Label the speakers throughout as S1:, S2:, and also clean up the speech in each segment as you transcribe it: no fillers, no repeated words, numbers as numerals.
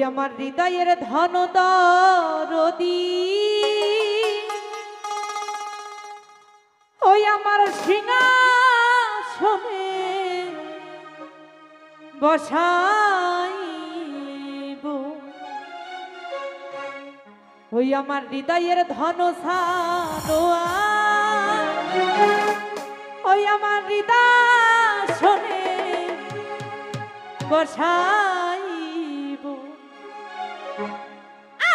S1: আমার হৃদয়ের ধন দরদি, ওই আমার সিংহাসনে বসাইব, ওই আমার হৃদয়ের ধন সানোয়া, ওই আমার হৃদয়াসনে বসাইব,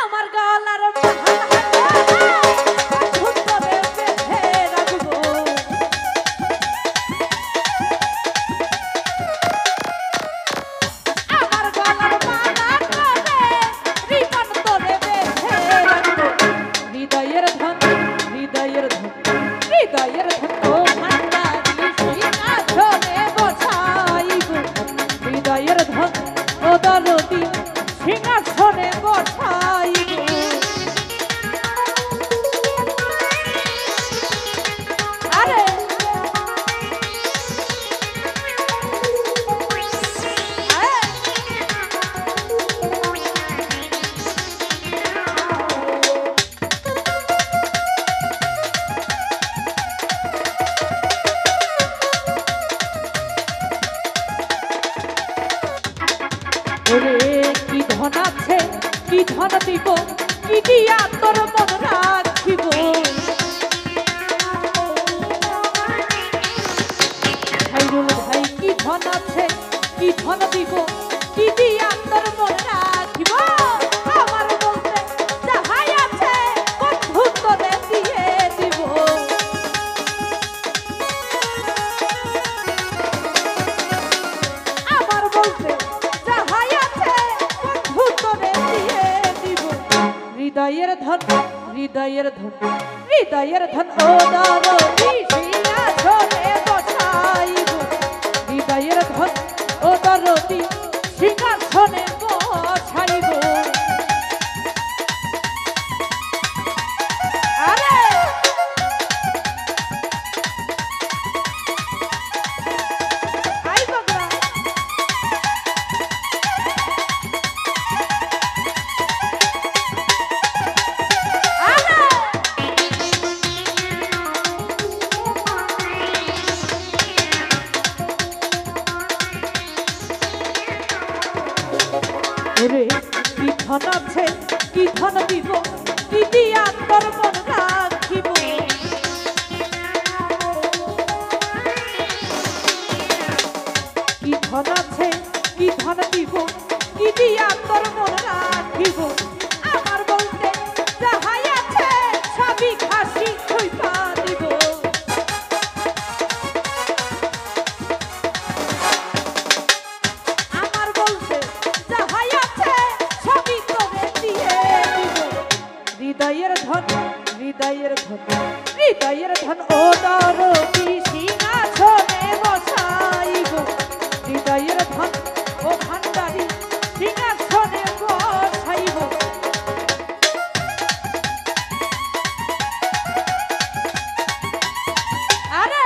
S1: আমার গলার সিংহাসনে বসাইব, আরে কি ধন আছে, কি ধন দিব, কি দিয়া তোর মন রাখিব, খাইরুল ভাই কি ধন আছে, কি ধন দিব, কি দিয়া তোর মন রাখিব, আমার বলতে যাহাই আছে বন্ধু তোরে দিয়ে দিব, আমার বলতে হৃদয়ের ধন, হৃদয়ের ধন, হৃদয়ের ধন ও দরদি সিংহাসনে বসাইব, হৃদয়ের ধন ও দরদি সিংহাসনে বসাইব, আরে আই বাবা ওরে কি ধন আছে, কি ধন দিব, কি দিয়া তোর মন রাখিব, কি ধন আছে, কি ধন দিব, কি দিয়া তোর মন রাখিব, আমার বলতে যাহাই আছে সবই খাসি খুইপা দিব, আমার বলতে যাহাই আছে সবই তোরে দিয়ে দিব, হৃদয়ের ধন, হৃদয়ের ধন, হৃদয়ের ধন ও দরদি সিংহাসনে বসাইব, হৃদয়ের ধন ও ভান্ডারি সিংহাসনে বসাইব, আরে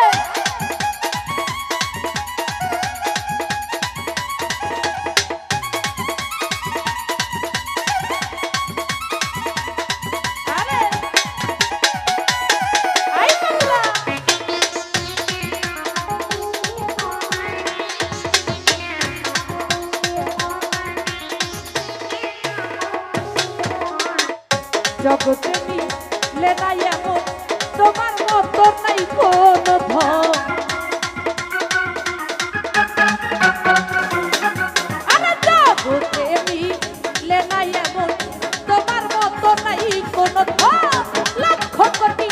S1: জগতে মিলে নাই এমন তোমার মতো নাই কোনো ধন, আরে জগতে মিলে নাই এমন তোমার মতো নাই কোনো ধন, লক্ষ কোটি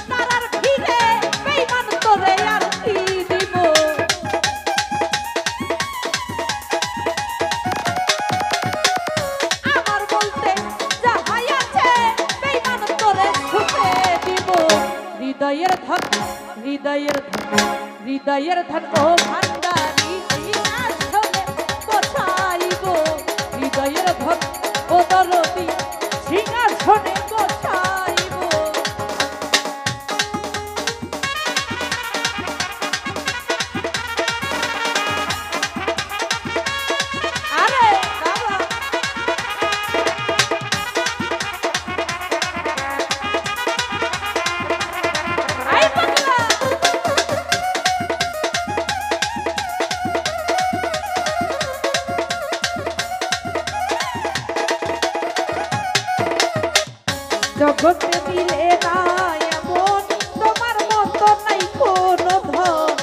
S1: তারার ভিড়ে বেঈমান তোরে আর কি দিব, আমার বলতে যাহাই আছে বেঈমান তোরে ছুপে দিব, হৃদয়ের ধন, হৃদয়ের ধন, হৃদয়ের ধন ও ভান্ডারি সিংহাসনে বসাইব, হৃদয়ের ধন ও দরদি সিংহাসনে বসাইব, আরে বাবা জগতে মিলে না এমন তোমার মতো নাই কোনো ধন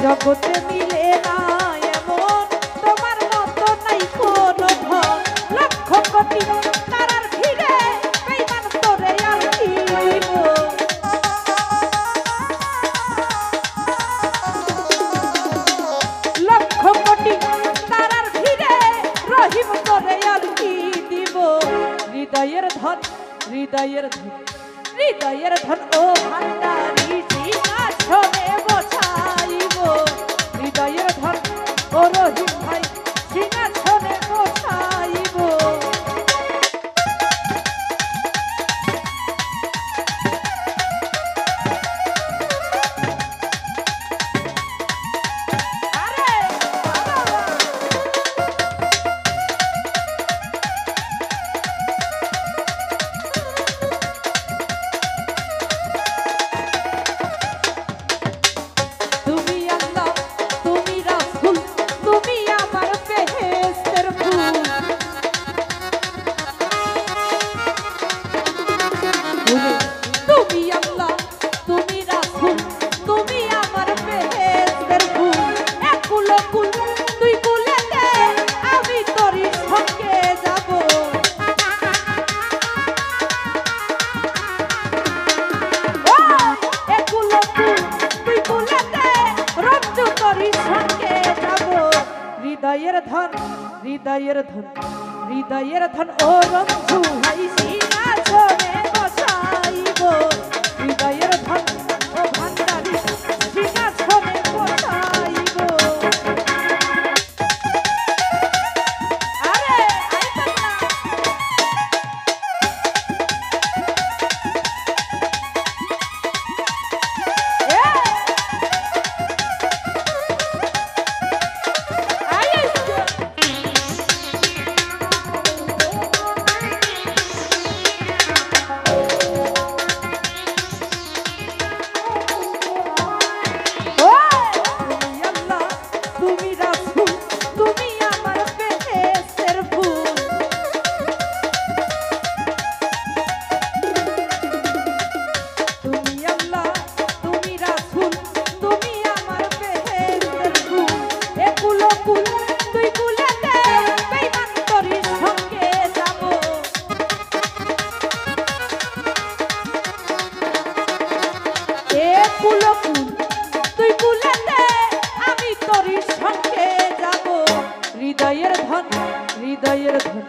S1: জগতে মিলে না এমন তোমার মতো নাই কোনো ধন লক্ষ কোটি তারার ভিড়ে বেঈমান তোরে আর দিব লক্ষ কোটি তারার ভিড়ে রহিম তোরে আর কি দিব হৃদয়ের ধন হৃদয়ের ধন হৃদয়ের ধন ও ভান্ডারি সিংহাসনে বসাইব হৃদয়ের ধন ও রহিম ভাই সিংহাসনে বসাইব তুমি আল্লাহ তুমি রাসূল তুমি আমার বেহেশতের ফুল এক কুল কুল দুই কুলেতে আমি তোরই সঙ্গে যাব এক কুল কুল দুই কুলেতে রঞ্জু তোরই সঙ্গে যাব হৃদয়ের ধন হৃদয়ের ধন হৃদয়ের ধন ও রঞ্জু ভাই সিংহাসনে বসাইব হৃদয়ের ধন ও ভান্ডারি সিংহাসনে বসাইব আরে আইতাম না হৃদয়ের ধন হৃদয়ের ধন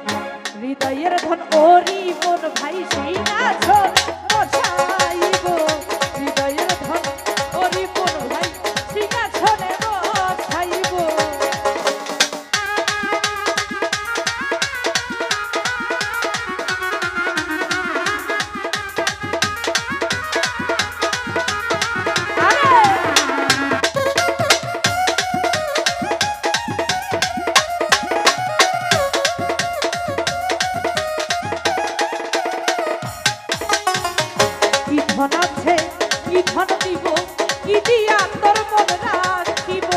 S1: হৃদয়ের ধন ওরি মন ভাই সিংহাসন বসাইব হৃদয়ের ধন ওরি মন ভাই সিংহাসনে বসাইব ধন আছে কি ধন দিব কি দিয়া তোর মন রাখিব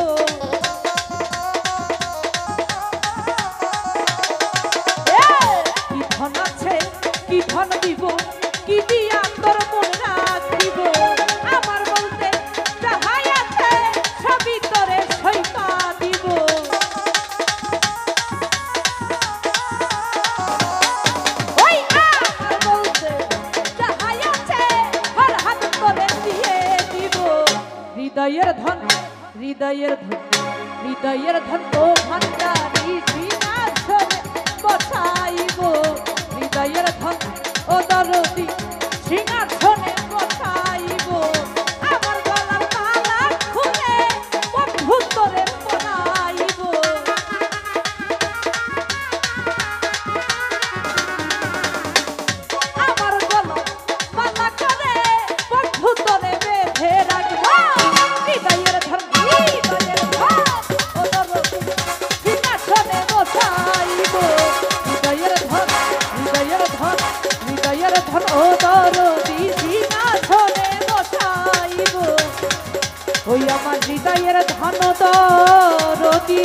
S1: কি ধন আছে কি ধন দিব কি দিয়া তোর মন রাখিব আমার বলতে যাহাই আছে সবই তোরে সইতা দিব ওই আমার বলতে যাহাই আছে হৃদয়ের ধন হৃদয়ের ধন হৃদয়ের ধন ও ভান্ডারি সিংহাসনে বসাইব হৃদয়ের ধন ও দরদি সিংহাসনে বসাইব আমার গলার তালা খুলে বন্ধু তোরে বনাইব আমার গলা মালা করে বন্ধু তোরে বেঁধে রাখব হৃদয়ের ধন হৃদয়ের ধন ও দরদি সিংহাসনে বসাইব হৃদয়ের ধন হৃদয়ের ধন হৃদয়ের ধন ও দরদি সিংহাসনে বসাইব ওই আমার হৃদয়ের ধন দরদি